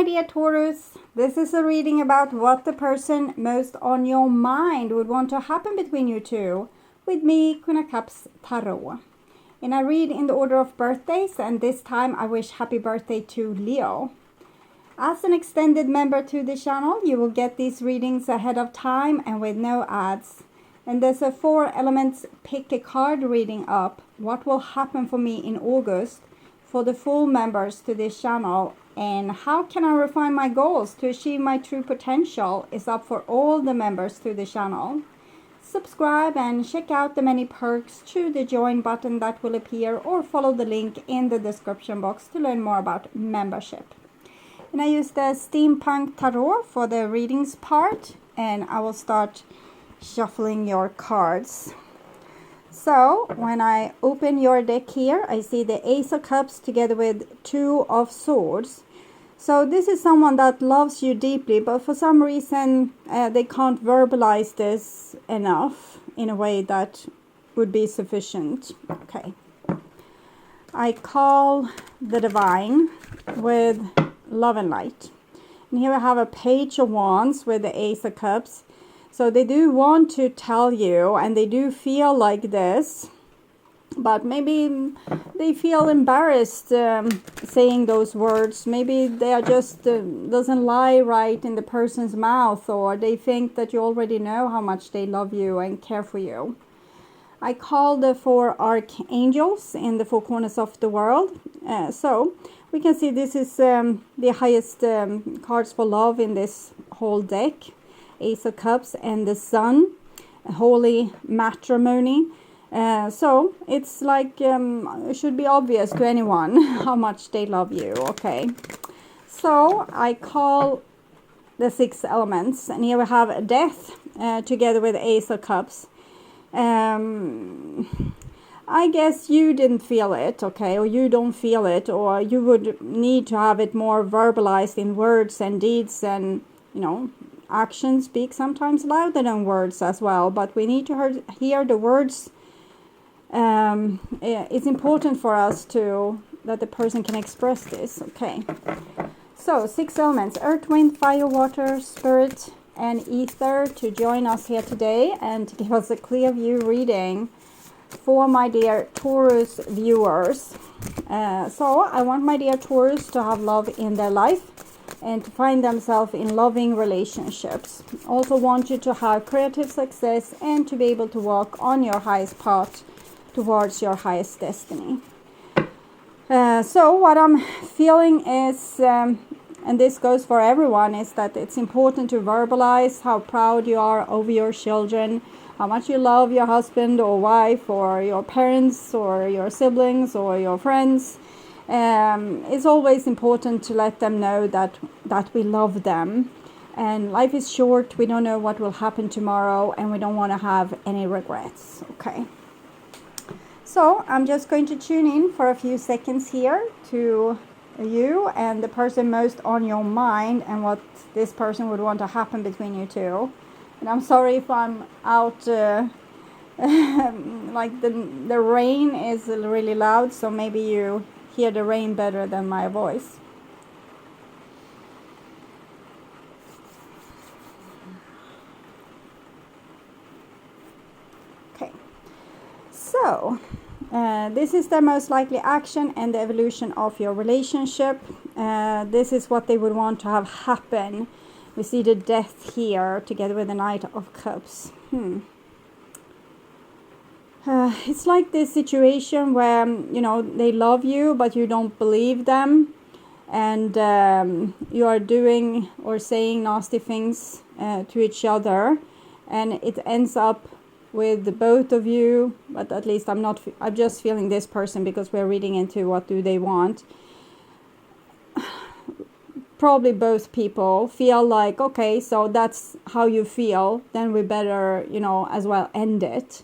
dear Taurus. This is a reading about what the person most on your mind would want to happen between you two, with me, Queen of Cups Tarot. And I read in the order of birthdays, and this time I wish happy birthday to Leo. As an extended member to the channel, you will get these readings ahead of time and with no ads. And there's a 4 elements pick a card reading up. What will happen for me in August for the full members to this channel, and how can I refine my goals to achieve my true potential is up for all the members to the channel. Subscribe and check out the many perks through the join button that will appear, or follow the link in the description box to learn more about membership. And I use the Steampunk Tarot for the readings part, and I will start shuffling your cards. So when I open your deck here, I see the Ace of Cups together with 2 of Swords. So this is someone that loves you deeply, but for some reason they can't verbalize this enough in a way that would be sufficient. Okay. I call the Divine with Love and Light. And here I have a Page of Wands with the Ace of Cups. So they do want to tell you, and they do feel like this, but maybe they feel embarrassed saying those words. Maybe they are just doesn't lie right in the person's mouth, or they think that you already know how much they love you and care for you. I call the 4 archangels in the 4 corners of the world. So we can see this is the highest cards for love in this whole deck. Ace of Cups and the Sun, holy matrimony. So it's like it should be obvious to anyone how much they love you. Okay, so I call the 6 elements, and here we have Death together with Ace of Cups. I guess you didn't feel it, okay, or you don't feel it, or you would need to have it more verbalized in words and deeds, and you know, actions speak sometimes louder than words as well, but we need to hear the words. It's important for us to that the person can express this. Okay, so 6 elements: earth, wind, fire, water, spirit and ether to join us here today and to give us a clear view reading for my dear Taurus viewers. So I want my dear Taurus to have love in their life and to find themselves in loving relationships. Also want you to have creative success and to be able to walk on your highest path towards your highest destiny. So what I'm feeling is, and this goes for everyone, is that it's important to verbalize how proud you are over your children, how much you love your husband or wife or your parents or your siblings or your friends. It's always important to let them know that we love them, and life is short. We don't know what will happen tomorrow, and we don't want to have any regrets. Okay, so I'm just going to tune in for a few seconds here to you and the person most on your mind, and what this person would want to happen between you two. And I'm sorry if I'm out like the rain is really loud, so maybe you hear the rain better than my voice. Okay, so this is the most likely action and the evolution of your relationship. This is what they would want to have happen. We see the Death here together with the Knight of Cups. It's like this situation where, you know, they love you, but you don't believe them. And you are doing or saying nasty things to each other. And it ends up with both of you. But at least I'm just feeling this person because we're reading into what do they want. Probably both people feel like, okay, so that's how you feel. Then we better, you know, as well end it.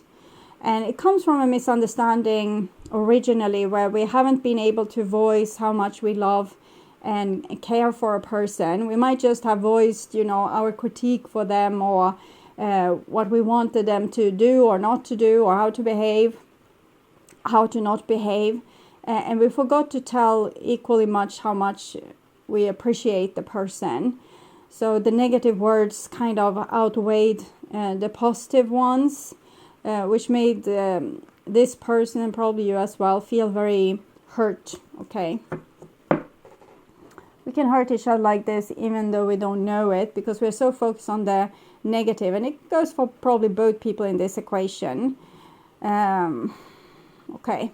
And it comes from a misunderstanding originally where we haven't been able to voice how much we love and care for a person. We might just have voiced, you know, our critique for them, or what we wanted them to do or not to do, or how to behave, how to not behave. And we forgot to tell equally much how much we appreciate the person. So the negative words kind of outweighed the positive ones, which made this person, and probably you as well, feel very hurt. Okay. We can hurt each other like this even though we don't know it, because we're so focused on the negative, and it goes for probably both people in this equation. Okay.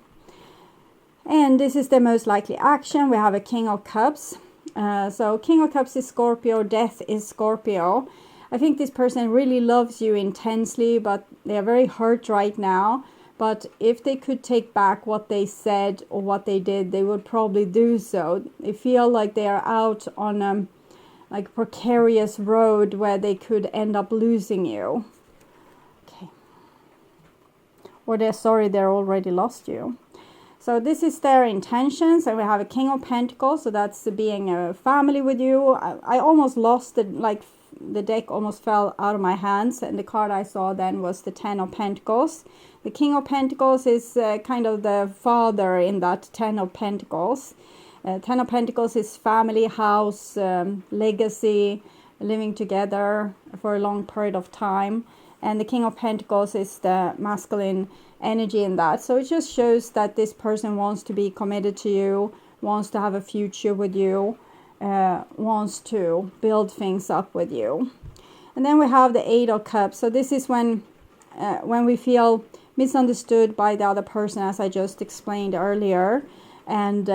And this is the most likely action. We have a King of Cups. So King of Cups is Scorpio, Death is Scorpio. I think this person really loves you intensely, but they are very hurt right now. But if they could take back what they said or what they did, they would probably do so. They feel like they are out on a like precarious road where they could end up losing you. Okay. Or they're sorry they're already lost you. So this is their intentions, and we have a King of Pentacles, so that's being a family with you. I almost lost it, like the deck almost fell out of my hands, and the card I saw then was the Ten of Pentacles. The King of Pentacles is kind of the father in that Ten of Pentacles. Ten of Pentacles is family, house, legacy, living together for a long period of time. And the King of Pentacles is the masculine energy in that. So it just shows that this person wants to be committed to you, wants to have a future with you, wants to build things up with you. And then we have the Eight of Cups. So this is when we feel misunderstood by the other person, as I just explained earlier. And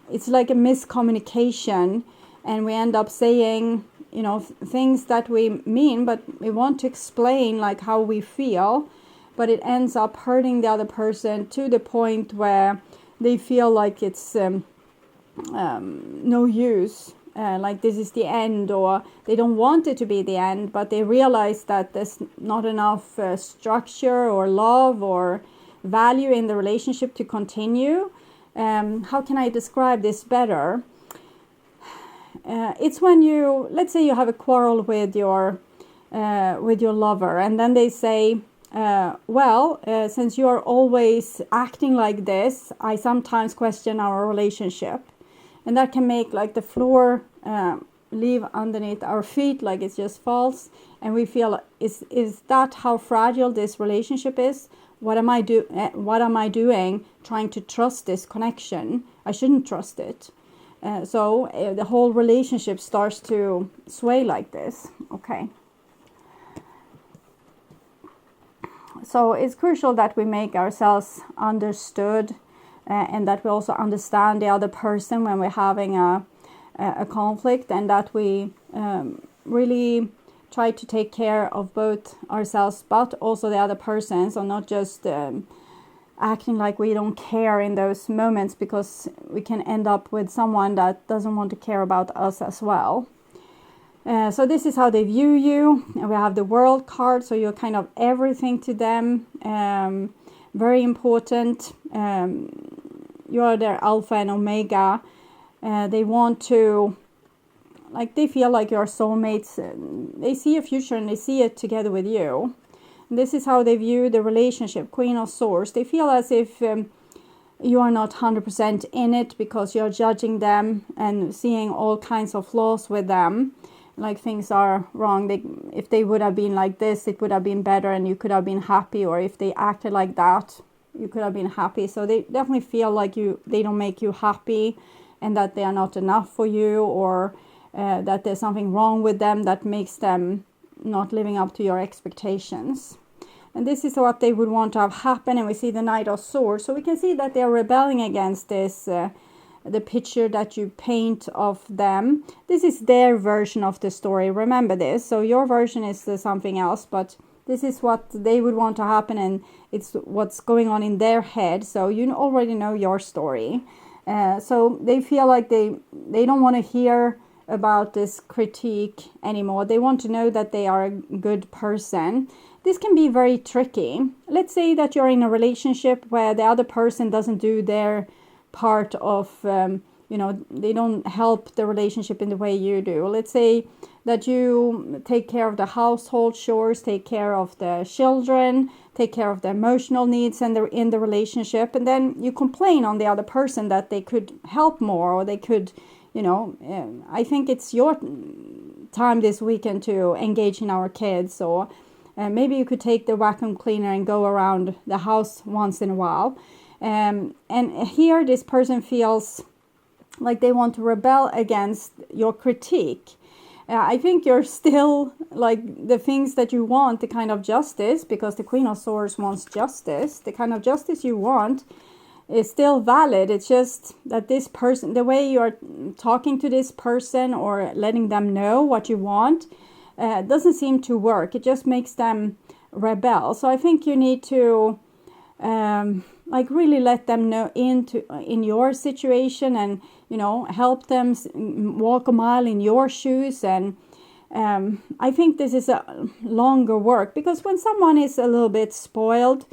it's like a miscommunication, and we end up saying, you know, things that we mean, but we want to explain like how we feel, but it ends up hurting the other person to the point where they feel like it's no use, like this is the end, or they don't want it to be the end, but they realize that there's not enough structure or love or value in the relationship to continue. How can I describe this better? It's when you, let's say you have a quarrel with your lover, and then they say, since you are always acting like this, I sometimes question our relationship. And that can make like the floor leave underneath our feet, like it just falls, and we feel, is that how fragile this relationship is? What am I doing trying to trust this connection? I shouldn't trust it. So the whole relationship starts to sway like this. Okay. So it's crucial that we make ourselves understood, and that we also understand the other person when we're having a conflict, and that we really try to take care of both ourselves but also the other person. So not just acting like we don't care in those moments, because we can end up with someone that doesn't want to care about us as well. So this is how they view you. And we have the World card, so you're kind of everything to them. Very important. You are their alpha and omega. They want to, like, they feel like you're soulmates. They see a future and they see it together with you. And this is how they view the relationship. Queen of Swords. They feel as if you are not 100% in it, because you're judging them and seeing all kinds of flaws with them. Like things are wrong. If they would have been like this, it would have been better and you could have been happy. Or if they acted like that, you could have been happy. So they definitely feel like they don't make you happy, and that they are not enough for you, or that there's something wrong with them that makes them not living up to your expectations. And this is what they would want to have happen. And we see the Knight of Swords. So we can see that they're rebelling against this, the picture that you paint of them. This is their version of the story. Remember this. So your version is something else, but this is what they would want to happen, and it's what's going on in their head. So you already know your story. So they feel like they don't want to hear about this critique anymore. They want to know that they are a good person. This can be very tricky. Let's say that you're in a relationship where the other person doesn't do their part of, they don't help the relationship in the way you do. Let's say that you take care of the household chores, take care of the children, take care of the emotional needs in the relationship, and then you complain on the other person that they could help more, or they could, I think it's your time this weekend to engage in our kids, or maybe you could take the vacuum cleaner and go around the house once in a while. And here this person feels like they want to rebel against your critique. I think you're still, like, the things that you want, the kind of justice, because the Queen of Swords wants justice, the kind of justice you want is still valid. It's just that this person, the way you're talking to this person or letting them know what you want, doesn't seem to work. It just makes them rebel. So I think you need to really let them know in your situation, and help them walk a mile in your shoes. And I think this is a longer work, because when someone is a little bit spoiled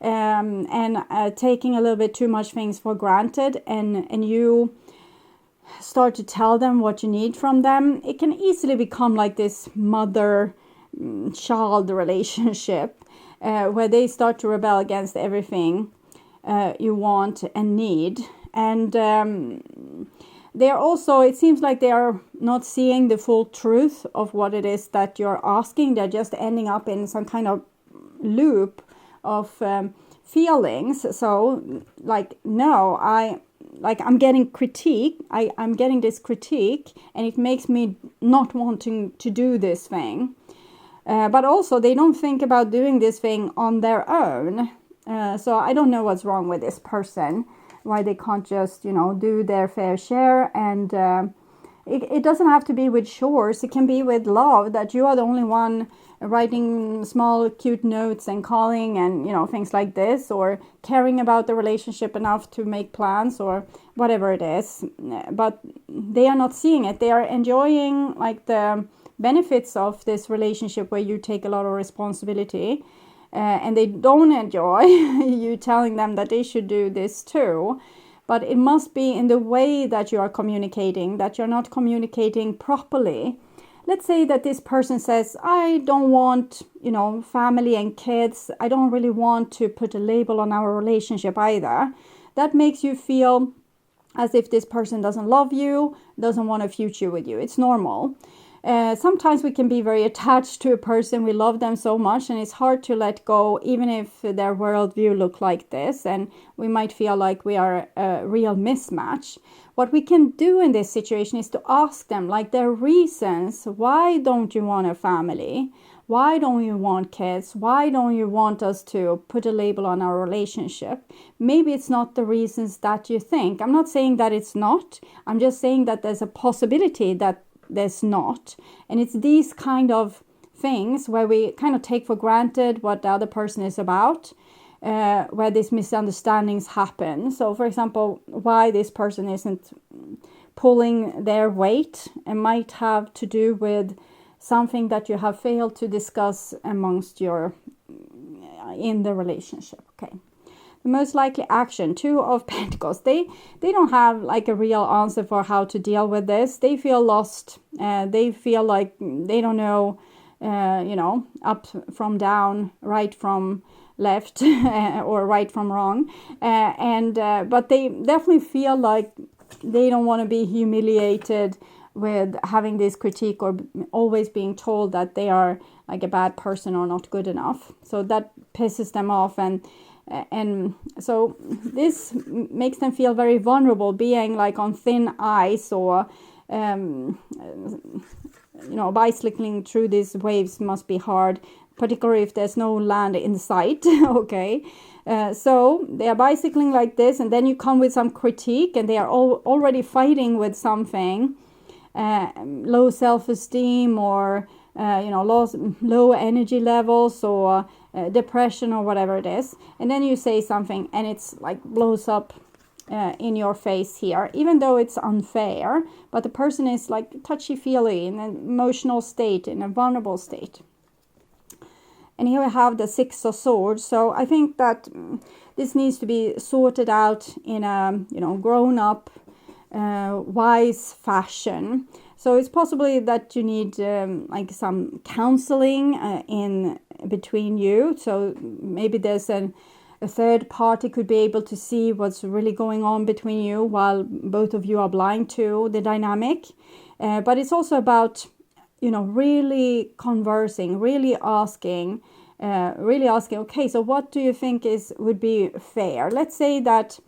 and taking a little bit too much things for granted, and you start to tell them what you need from them, it can easily become like this mother-child relationship where they start to rebel against everything you want and need. And they're also, it seems like they are not seeing the full truth of what it is that you're asking. They're just ending up in some kind of loop of feelings. So, I'm getting critique. I'm getting this critique, and it makes me not wanting to do this thing. But also, they don't think about doing this thing on their own. So I don't know what's wrong with this person, why they can't just, do their fair share. And it doesn't have to be with chores. It can be with love, that you are the only one writing small, cute notes and calling and, things like this, or caring about the relationship enough to make plans or whatever it is. But they are not seeing it. They are enjoying, the benefits of this relationship where you take a lot of responsibility. And they don't enjoy you telling them that they should do this too. But it must be in the way that you are communicating, that you're not communicating properly. Let's say that this person says, I don't want, family and kids. I don't really want to put a label on our relationship either. That makes you feel as if this person doesn't love you, doesn't want a future with you. It's normal. Sometimes we can be very attached to a person. We love them so much, and it's hard to let go, even if their worldview look like this, and we might feel like we are a real mismatch. What we can do in this situation is to ask them, their reasons. Why don't you want a family? Why don't you want kids? Why don't you want us to put a label on our relationship? Maybe it's not the reasons that you think. I'm not saying that it's not. I'm just saying that there's a possibility that there's not. And it's these kind of things where we kind of take for granted what the other person is about, where these misunderstandings happen. So, for example, why this person isn't pulling their weight, it might have to do with something that you have failed to discuss amongst in the relationship. Okay. The most likely action, 2 of Pentacles. They don't have a real answer for how to deal with this. They feel lost. They feel like they don't know, up from down, right from left, or right from wrong. But they definitely feel like they don't want to be humiliated with having this critique, or always being told that they are a bad person or not good enough. So that pisses them off, and so this makes them feel very vulnerable, being on thin ice, or bicycling through these waves must be hard, particularly if there's no land in sight. Okay, so they are bicycling like this, and then you come with some critique, and they are already fighting with something, low self-esteem, or low energy levels, or depression, or whatever it is. And then you say something, and it's blows up in your face here, even though it's unfair. But the person is touchy-feely, in an emotional state, in a vulnerable state. And here we have the 6 of Swords. So I think that this needs to be sorted out in a grown-up, wise fashion. So it's possibly that you need some counseling in between you. So maybe there's a third party could be able to see what's really going on between you while both of you are blind to the dynamic. But it's also about, really conversing, really asking, okay, so what do you think would be fair? Let's say that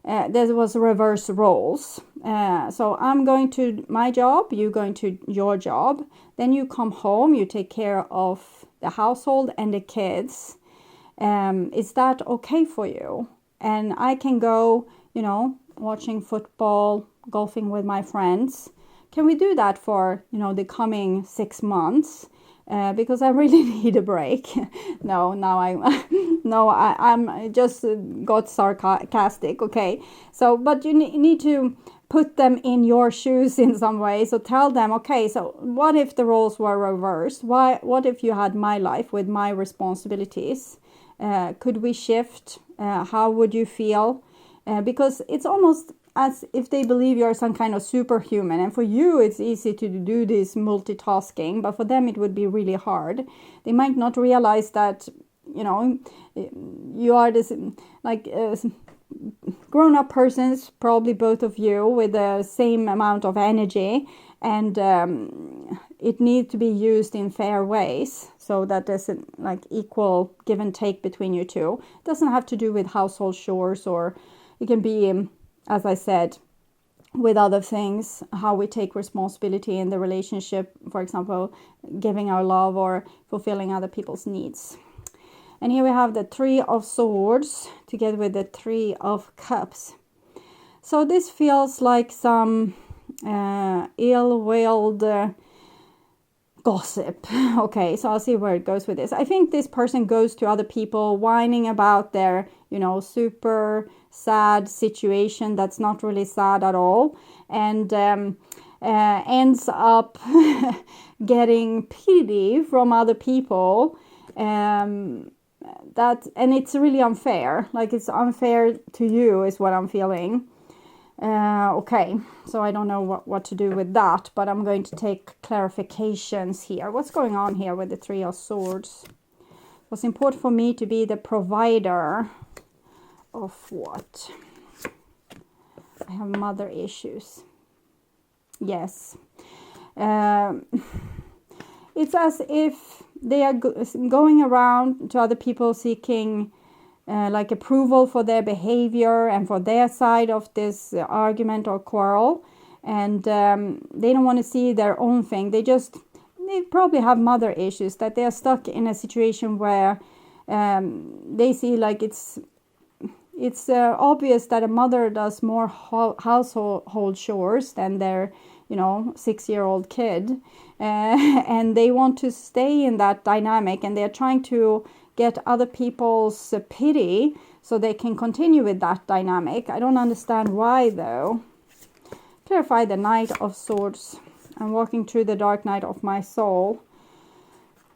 there was reverse roles. So I'm going to my job, you going to your job. Then you come home, you take care of the household and the kids. Is that okay for you? And I can go, watching football, golfing with my friends. Can we do that for, the coming 6 months? Because I really need a break. I'm just got sarcastic. Okay. So, but you need to put them in your shoes in some way. So tell them, okay, so what if the roles were reversed? What if you had my life with my responsibilities? Could we shift? How would you feel? Because it's almost as if they believe you're some kind of superhuman. And for you, it's easy to do this multitasking, but for them, it would be really hard. They might not realize that, you are this, like, grown-up persons, probably both of you, with the same amount of energy. And it needs to be used in fair ways so that there's like equal give and take between you two. It doesn't have to do with household chores, or it can be, as I said, with other things, how we take responsibility in the relationship, for example, giving our love or fulfilling other people's needs. And here we have the 3 of Swords together with the 3 of Cups. So this feels like some ill-willed gossip. Okay, so I'll see where it goes with this. I think this person goes to other people whining about their, super sad situation that's not really sad at all, and ends up getting pity from other people. And it's really unfair. Like, it's unfair to you is what I'm feeling. Okay, so I don't know what to do with that, but I'm going to take clarifications here. What's going on here with the 3 of Swords? What's important for me to be the provider of what? I have mother issues. Yes. It's as if they are going around to other people seeking like approval for their behavior and for their side of this argument or quarrel, and they don't want to see their own thing. They probably have mother issues, that they are stuck in a situation where they see like it's obvious that a mother does more household chores than their 6-year-old kid, and they want to stay in that dynamic, and they're trying to get other people's pity so they can continue with that dynamic. I don't understand why, though. Clarify the Knight of Swords. I'm walking through the dark night of my soul.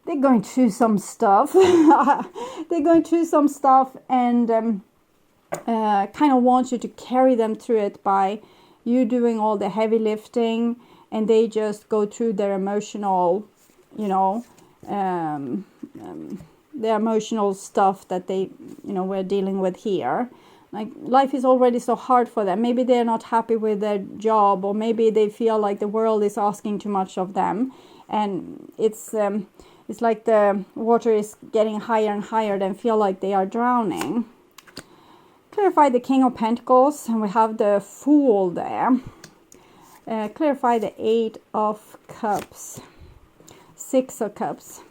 They're going through some stuff. They're going through some stuff, and kind of want you to carry them through it by you doing all the heavy lifting, and they just go through their emotional, the emotional stuff that they, we're dealing with here. Like, life is already so hard for them. Maybe they're not happy with their job, or maybe they feel like the world is asking too much of them, and it's like the water is getting higher and higher, and feel like they are drowning. Clarify the King of Pentacles, and we have the Fool there. Clarify the 8 of Cups, 6 of Cups.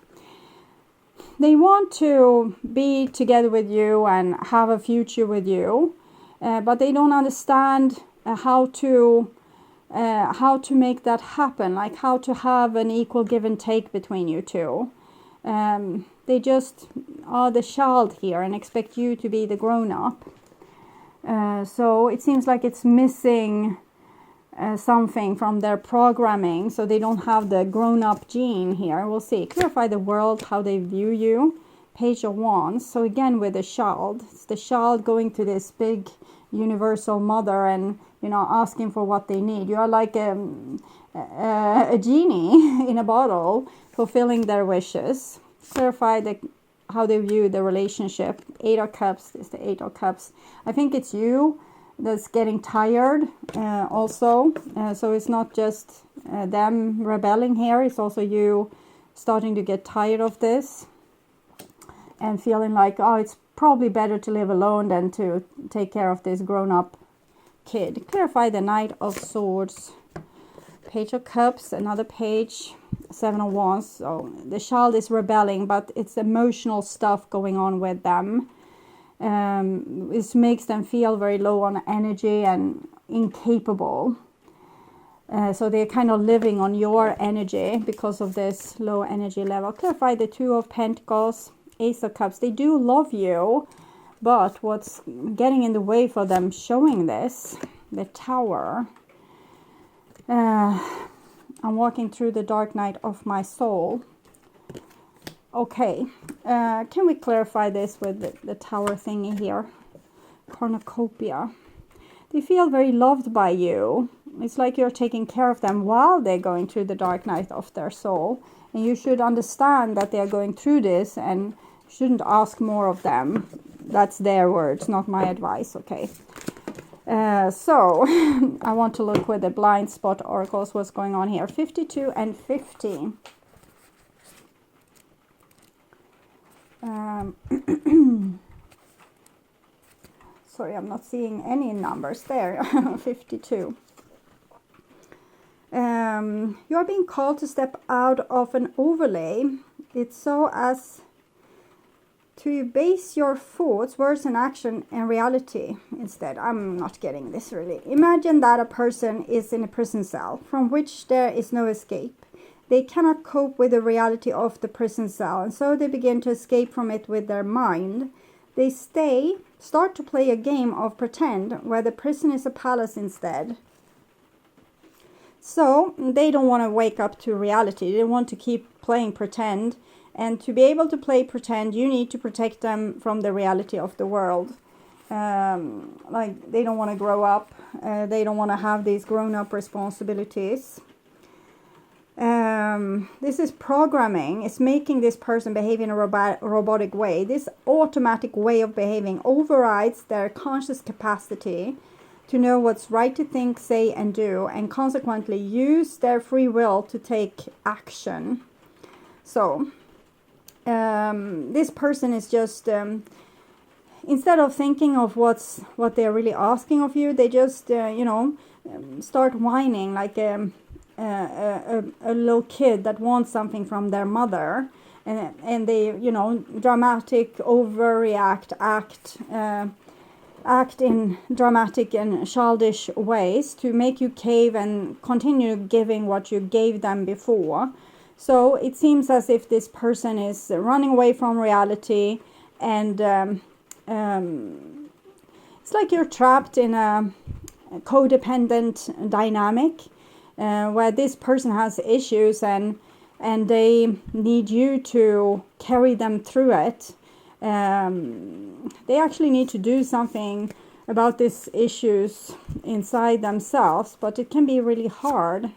They want to be together with you and have a future with you, but they don't understand how to make that happen, like how to have an equal give and take between you two. They just are the child here and expect you to be the grown-up. So it seems like it's missing something from their programming, so they don't have the grown-up gene here. We'll see. Clarify the world, how they view you. Page of Wands. So again with the child, it's the child going to this big universal mother and asking for what they need. You are like a genie in a bottle, fulfilling their wishes. Clarify the how they view the relationship. 8 of Cups is the 8 of Cups. I think it's you that's getting tired also. So it's not just them rebelling here. It's also you starting to get tired of this and feeling like, oh, it's probably better to live alone than to take care of this grown-up kid. Clarify the Knight of Swords. Page of Cups, another page. 7 of Wands. So the child is rebelling, but it's emotional stuff going on with them. This makes them feel very low on energy and incapable. So they're kind of living on your energy because of this low energy level. Clarify the 2 of Pentacles, Ace of Cups. They do love you, but what's getting in the way for them showing this? The Tower. I'm walking through the dark night of my soul. Okay, can we clarify this with the Tower thingy here? Cornucopia. They feel very loved by you. It's like you're taking care of them while they're going through the dark night of their soul. And you should understand that they're going through this and shouldn't ask more of them. That's their words, not my advice, okay? So, I want to look with the blind spot oracles, what's going on here. 52 and 50. Sorry, I'm not seeing any numbers there. 52. You are being called to step out of an overlay. It's so as to base your thoughts, words, and action in reality instead. I'm not getting this really. Imagine that a person is in a prison cell from which there is no escape. They cannot cope with the reality of the prison cell, and so they begin to escape from it with their mind. They start to play a game of pretend where the prison is a palace instead. So they don't want to wake up to reality. They want to keep playing pretend. And to be able to play pretend, you need to protect them from the reality of the world. Like they don't want to grow up. They don't want to have these grown-up responsibilities. This is programming. It's making this person behave in a robotic way. This automatic way of behaving overrides their conscious capacity to know what's right to think, say, and do, and consequently use their free will to take action. So this person is just instead of thinking of what they're really asking of you, they just start whining like a little kid that wants something from their mother, and they dramatic overreact, act in dramatic and childish ways to make you cave and continue giving what you gave them before. So it seems as if this person is running away from reality, and it's like you're trapped in a codependent dynamic where this person has issues and they need you to carry them through it. They actually need to do something about these issues inside themselves, but it can be really hard.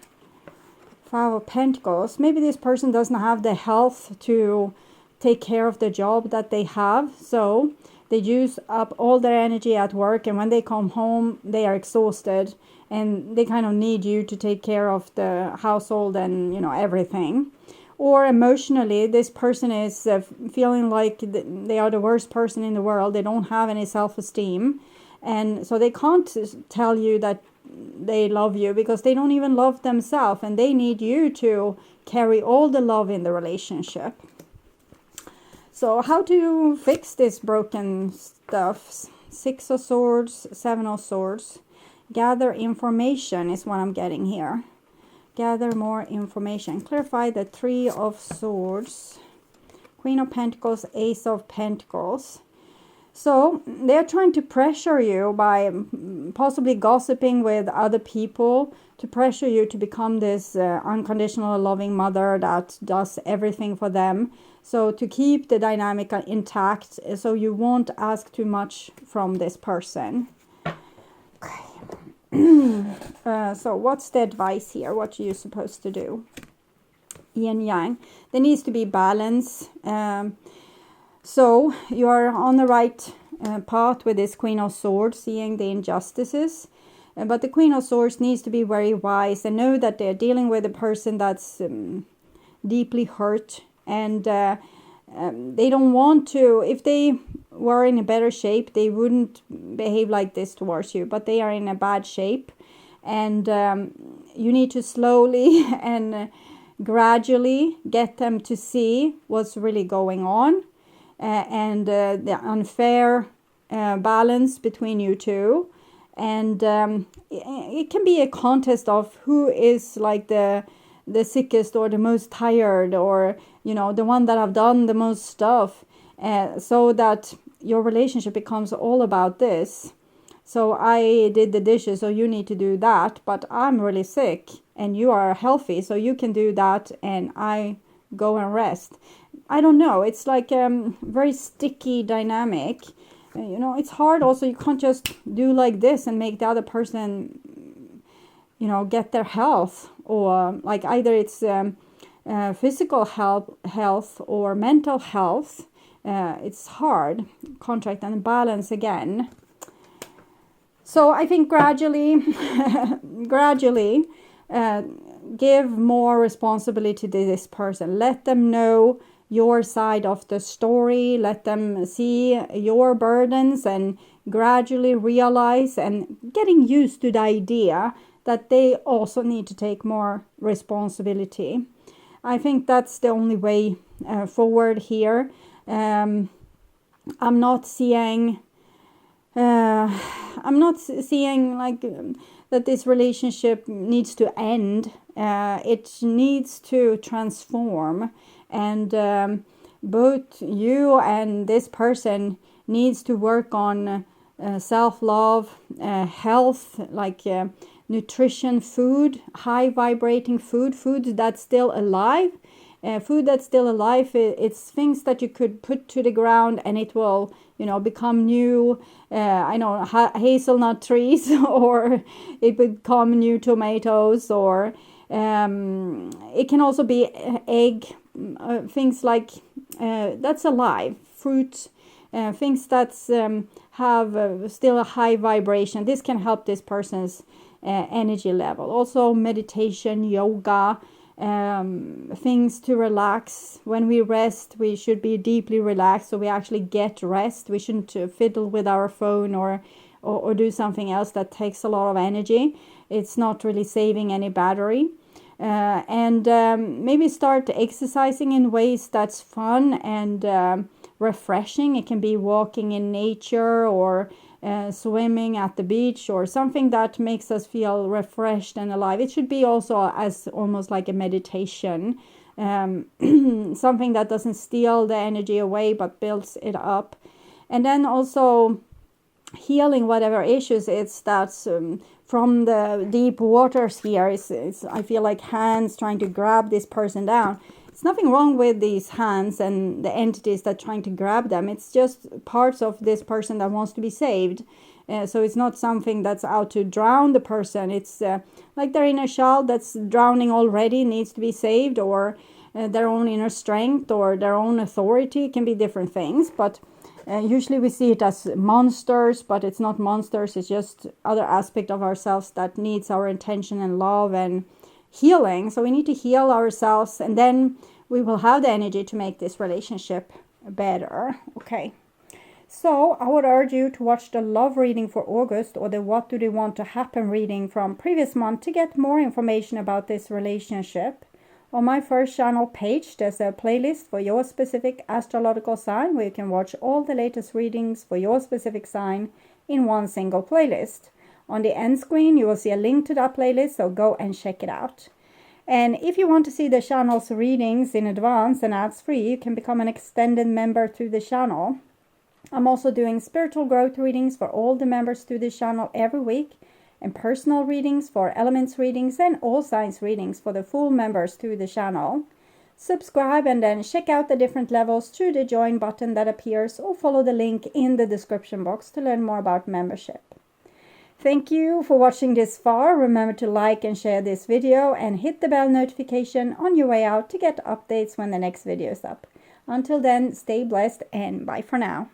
5 of Pentacles. Maybe this person doesn't have the health to take care of the job that they have, so they use up all their energy at work, and when they come home they are exhausted and they kind of need you to take care of the household and everything. Or emotionally, this person is feeling like they are the worst person in the world. They don't have any self-esteem, and so they can't tell you that they love you because they don't even love themselves, and they need you to carry all the love in the relationship. So how to fix this broken stuff? 6 of Swords, 7 of Swords. Gather information is what I'm getting here. Gather more information. Clarify the 3 of Swords. Queen of Pentacles, Ace of Pentacles. So they're trying to pressure you by possibly gossiping with other people to pressure you to become this unconditional loving mother that does everything for them. So to keep the dynamic intact, so you won't ask too much from this person. Okay. So what's the advice here? What are you supposed to do? Yin yang. There needs to be balance. So you are on the right path with this Queen of Swords, seeing the injustices. But the Queen of Swords needs to be very wise and know that they're dealing with a person that's deeply hurt, and they don't want to. If they were in a better shape, they wouldn't behave like this towards you, but they are in a bad shape, and you need to slowly and gradually get them to see what's really going on, and the unfair balance between you two. And it can be a contest of who is like the sickest or the most tired, or the one that have done the most stuff, so that your relationship becomes all about this. So I did the dishes, so you need to do that, but I'm really sick and you are healthy, so you can do that and I go and rest. I don't know, it's like very sticky dynamic. It's hard also. You can't just do like this and make the other person, get their health, or like either it's physical health or mental health. It's hard. Contract and balance again. So I think gradually give more responsibility to this person. Let them know your side of the story. Let them see your burdens and gradually realize and getting used to the idea that they also need to take more responsibility. I think that's the only way forward here. I'm not seeing like that this relationship needs to end. It needs to transform. And both you and this person needs to work on self-love, health, like nutrition, food, high vibrating food that's still alive. Food that's still alive, it's things that you could put to the ground and it will, become new, hazelnut trees, or it would become new tomatoes, or it can also be egg, things like that's alive, fruit, things that's have still a high vibration. This can help this person's energy level. Also meditation, yoga, things to relax. When we rest, we should be deeply relaxed, so we actually get rest. We shouldn't fiddle with our phone or do something else that takes a lot of energy. It's not really saving any battery. And maybe start exercising in ways that's fun and refreshing. It can be walking in nature, or swimming at the beach, or something that makes us feel refreshed and alive. It should be also as almost like a meditation, something that doesn't steal the energy away but builds it up. And then also healing whatever issues it's that's from the deep waters here. It's I feel like hands trying to grab this person down. It's nothing wrong with these hands and the entities that are trying to grab them. It's just parts of this person that wants to be saved. So it's not something that's out to drown the person. It's like their inner child that's drowning already, needs to be saved, or their own inner strength, or their own authority. It can be different things, but usually we see it as monsters, but it's not monsters. It's just other aspect of ourselves that needs our attention and love and healing. So we need to heal ourselves, and then we will have the energy to make this relationship better. Okay. So I would urge you to watch the love reading for August, or the what do they want to happen reading from previous month, to get more information about this relationship. On my first channel page, there's a playlist for your specific astrological sign, where you can watch all the latest readings for your specific sign in one single playlist. On the end screen, you will see a link to that playlist, so go and check it out. And if you want to see the channel's readings in advance and ads-free, you can become an extended member through the channel. I'm also doing spiritual growth readings for all the members to the channel every week, and personal readings for elements readings, and all signs readings for the full members to the channel. Subscribe and then check out the different levels through the join button that appears, or follow the link in the description box to learn more about membership. Thank you for watching this far. Remember to like and share this video, and hit the bell notification on your way out to get updates when the next video is up. Until then, stay blessed and bye for now.